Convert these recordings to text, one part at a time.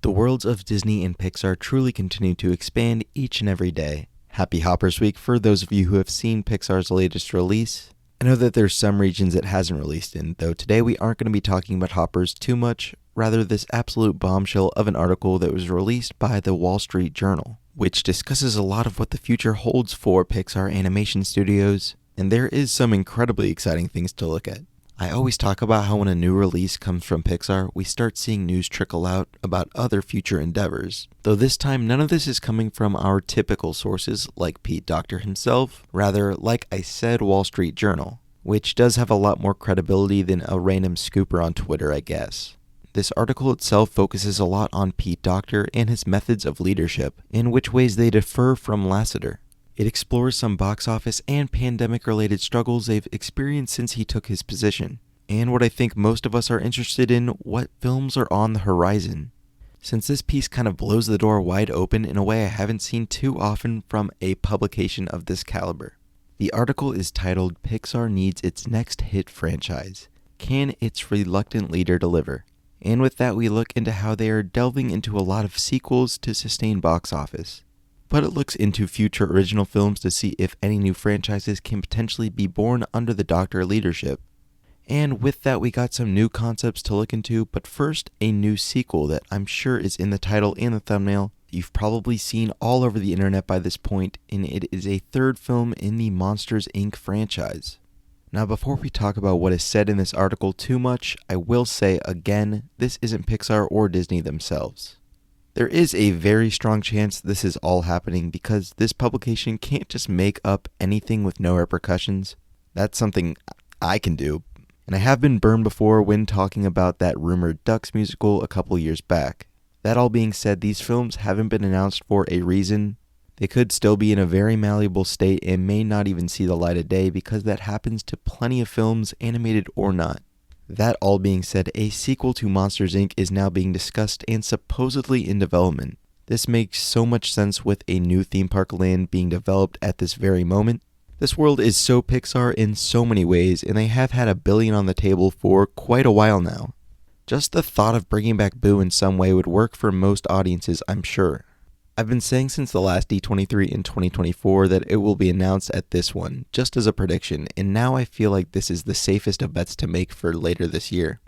The worlds of Disney and Pixar truly continue to expand each and every day. Happy Hoppers Week for those of you who have seen Pixar's latest release. I know that there's some regions it hasn't released in, though today we aren't going to be talking about Hoppers too much, rather this absolute bombshell of an article that was released by the Wall Street Journal, which discusses a lot of what the future holds for Pixar animation studios, and there is some incredibly exciting things to look at. I always talk about how when a new release comes from Pixar, we start seeing news trickle out about other future endeavors. Though this time, none of this is coming from our typical sources like Pete Docter himself, rather, like I said, Wall Street Journal, which does have a lot more credibility than a random scooper on Twitter, I guess. This article itself focuses a lot on Pete Docter and his methods of leadership, and which ways they differ from Lasseter. It explores some box office and pandemic-related struggles they've experienced since he took his position, and what I think most of us are interested in, what films are on the horizon. Since this piece kind of blows the door wide open in a way I haven't seen too often from a publication of this caliber. The article is titled, "Pixar Needs Its Next Hit Franchise. Can Its Reluctant Leader Deliver?" And with that we look into how they are delving into a lot of sequels to sustain box office. But it looks into future original films to see if any new franchises can potentially be born under the Docter leadership. And with that we got some new concepts to look into, but first a new sequel that I'm sure is in the title and the thumbnail. You've probably seen all over the internet by this point, and it is a third film in the Monsters, Inc. franchise. Now before we talk about what is said in this article too much, I will say again, this isn't Pixar or Disney themselves. There is a very strong chance this is all happening because this publication can't just make up anything with no repercussions. That's something I can do. And I have been burned before when talking about that rumored Ducks musical a couple years back. That all being said, these films haven't been announced for a reason. They could still be in a very malleable state and may not even see the light of day because that happens to plenty of films, animated or not. That all being said, a sequel to Monsters, Inc. is now being discussed and supposedly in development. This makes so much sense with a new theme park land being developed at this very moment. This world is so Pixar in so many ways, and they have had $1 billion on the table for quite a while now. Just the thought of bringing back Boo in some way would work for most audiences, I'm sure. I've been saying since the last D23 in 2024 that it will be announced at this one, just as a prediction, and now I feel like this is the safest of bets to make for later this year.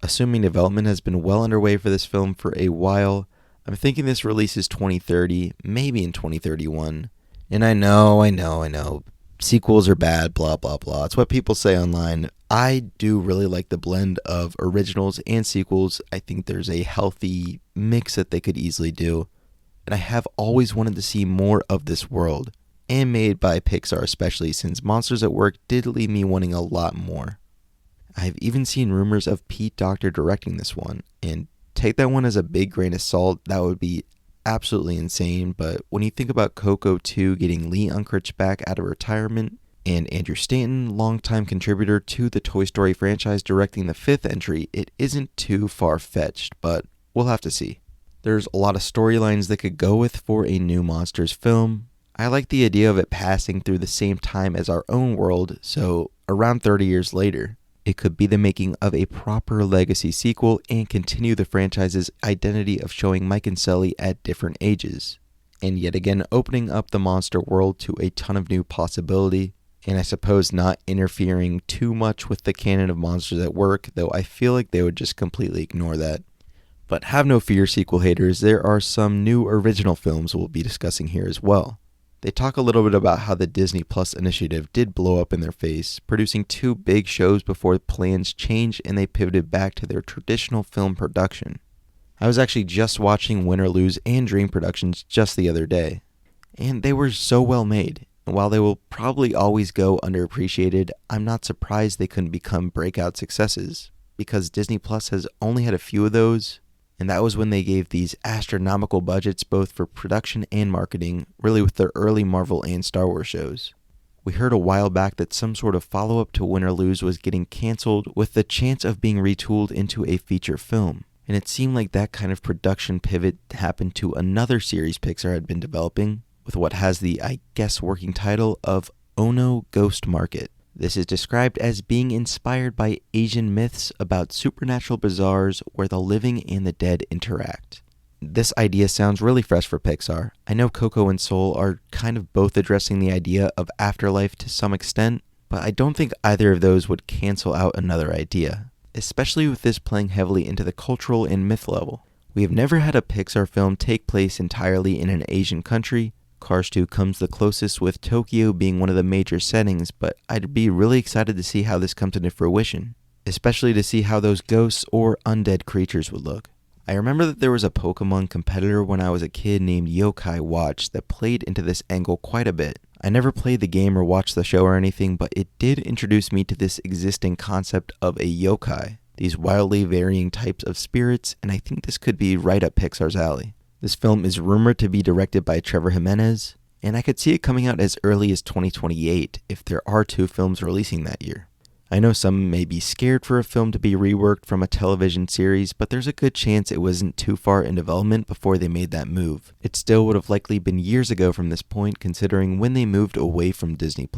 Assuming development has been well underway for this film for a while, I'm thinking this releases 2030, maybe in 2031. And I know, sequels are bad, blah blah blah, it's what people say online. I do really like the blend of originals and sequels. I think there's a healthy mix that they could easily do. And I have always wanted to see more of this world, and made by Pixar especially, since Monsters at Work did leave me wanting a lot more. I've even seen rumors of Pete Docter directing this one, and take that one as a big grain of salt, that would be absolutely insane, but when you think about Coco 2 getting Lee Unkrich back out of retirement, and Andrew Stanton, longtime contributor to the Toy Story franchise, directing the 5th entry, it isn't too far-fetched, but we'll have to see. There's a lot of storylines they could go with for a new Monsters film. I like the idea of it passing through the same time as our own world, so around 30 years later. It could be the making of a proper legacy sequel and continue the franchise's identity of showing Mike and Sully at different ages. And yet again, opening up the monster world to a ton of new possibility, and I suppose not interfering too much with the canon of Monsters at Work, though I feel like they would just completely ignore that. But have no fear, sequel haters, there are some new original films we'll be discussing here as well. They talk a little bit about how the Disney Plus initiative did blow up in their face, producing 2 big shows before plans changed and they pivoted back to their traditional film production. I was actually just watching Win or Lose and Dream Productions just the other day, and they were so well made. And while they will probably always go underappreciated, I'm not surprised they couldn't become breakout successes, because Disney Plus has only had a few of those. And that was when they gave these astronomical budgets both for production and marketing, really with their early Marvel and Star Wars shows. We heard a while back that some sort of follow-up to Win or Lose was getting cancelled with the chance of being retooled into a feature film. And it seemed like that kind of production pivot happened to another series Pixar had been developing, with what has the, I guess, working title of Ono Ghost Market. This is described as being inspired by Asian myths about supernatural bazaars where the living and the dead interact. this idea sounds really fresh for Pixar. I know Coco and Soul are kind of both addressing the idea of afterlife to some extent, but I don't think either of those would cancel out another idea, especially with this playing heavily into the cultural and myth level. We have never had a Pixar film take place entirely in an Asian country. Cars 2 comes the closest, with Tokyo being one of the major settings, but I'd be really excited to see how this comes into fruition, especially to see how those ghosts or undead creatures would look. I remember that there was a Pokemon competitor when I was a kid named Yokai Watch that played into this angle quite a bit. I never played the game or watched the show or anything, but it did introduce me to this existing concept of a yokai, these wildly varying types of spirits, and I think this could be right up Pixar's alley. This film is rumored to be directed by Trevor Jimenez, and I could see it coming out as early as 2028 if there are 2 films releasing that year. I know some may be scared for a film to be reworked from a television series, but there's a good chance it wasn't too far in development before they made that move. It still would have likely been years ago from this point, considering when they moved away from Disney+.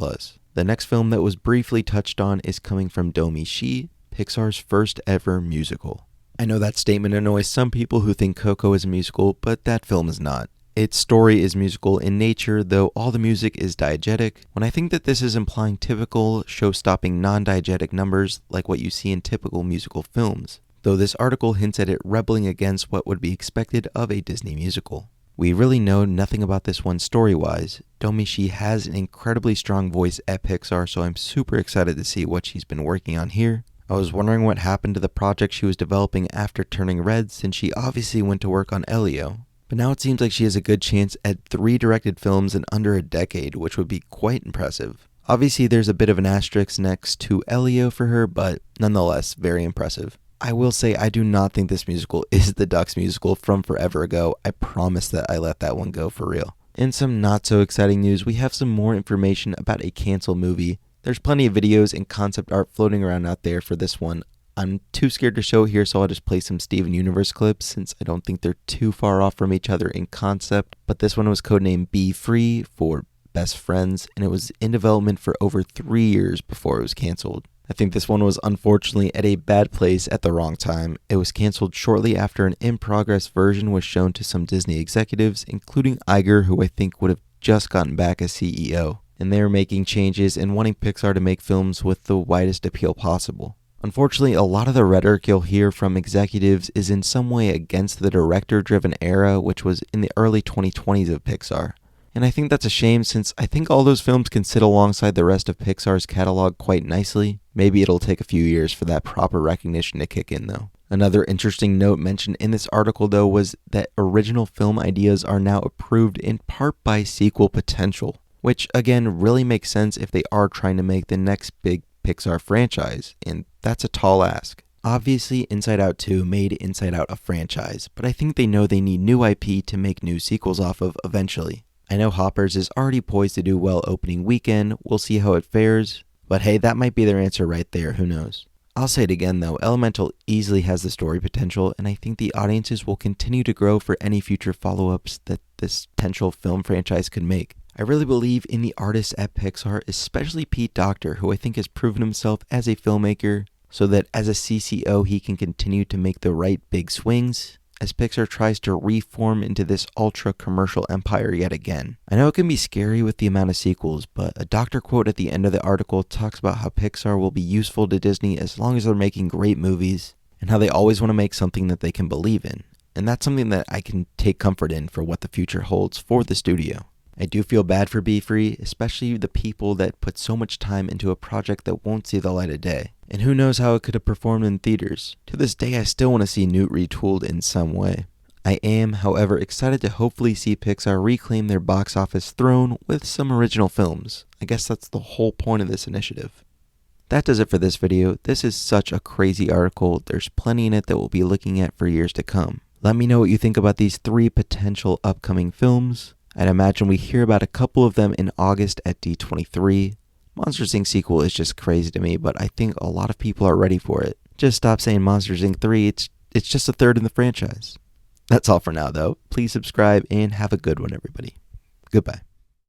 The next film that was briefly touched on is coming from Do-Mi-Shi, Pixar's first ever musical. I know that statement annoys some people who think Coco is a musical, but that film is not. Its story is musical in nature, though all the music is diegetic, when I think that this is implying typical, show-stopping non-diegetic numbers like what you see in typical musical films, though this article hints at it rebelling against what would be expected of a Disney musical. We really know nothing about this one story-wise. Do-Mi-Shi has an incredibly strong voice at Pixar, so I'm super excited to see what she's been working on here. I was wondering what happened to the project she was developing after turning red, since she obviously went to work on Elio. But now it seems like she has a good chance at 3 directed films in under a decade, which would be quite impressive. Obviously there's a bit of an asterisk next to Elio for her, but nonetheless very impressive. I will say I do not think this musical is the Ducks musical from forever ago. I promise that I let that one go for real. In some not so exciting news, we have some more information about a canceled movie. There's plenty of videos and concept art floating around out there for this one. I'm too scared to show it here, so I'll just play some Steven Universe clips since I don't think they're too far off from each other in concept. But this one was codenamed Be-Fri for Best Friends, and it was in development for over 3 years before it was canceled. I think this one was unfortunately at a bad place at the wrong time. It was canceled shortly after an in-progress version was shown to some Disney executives, including Iger, who I think would have just gotten back as CEO. And they were making changes and wanting Pixar to make films with the widest appeal possible. Unfortunately, a lot of the rhetoric you'll hear from executives is in some way against the director-driven era, which was in the early 2020s of Pixar. And I think that's a shame, since I think all those films can sit alongside the rest of Pixar's catalog quite nicely. Maybe it'll take a few years for that proper recognition to kick in though. Another interesting note mentioned in this article though was that original film ideas are now approved in part by sequel potential, which again really makes sense if they are trying to make the next big Pixar franchise, and that's a tall ask. Obviously, Inside Out 2 made Inside Out a franchise, but I think they know they need new IP to make new sequels off of eventually. I know Hoppers is already poised to do well opening weekend, we'll see how it fares, but hey, that might be their answer right there, who knows. I'll say it again though, Elemental easily has the story potential, and I think the audiences will continue to grow for any future follow-ups that this potential film franchise could make. I really believe in the artists at Pixar, especially Pete Docter, who I think has proven himself as a filmmaker, so that as a CCO he can continue to make the right big swings, as Pixar tries to reform into this ultra-commercial empire yet again. I know it can be scary with the amount of sequels, but a Docter quote at the end of the article talks about how Pixar will be useful to Disney as long as they're making great movies, and how they always want to make something that they can believe in. And that's something that I can take comfort in for what the future holds for the studio. I do feel bad for Be-Fri, especially the people that put so much time into a project that won't see the light of day. And who knows how it could have performed in theaters. To this day, I still want to see Newt retooled in some way. I am, however, excited to hopefully see Pixar reclaim their box office throne with some original films. I guess that's the whole point of this initiative. That does it for this video. This is such a crazy article. There's plenty in it that we'll be looking at for years to come. Let me know what you think about these 3 potential upcoming films. I'd imagine we hear about a couple of them in August at D23. Monsters Inc. sequel is just crazy to me, but I think a lot of people are ready for it. Just stop saying Monsters Inc. 3, it's just a third in the franchise. That's all for now though. Please subscribe and have a good one everybody. Goodbye.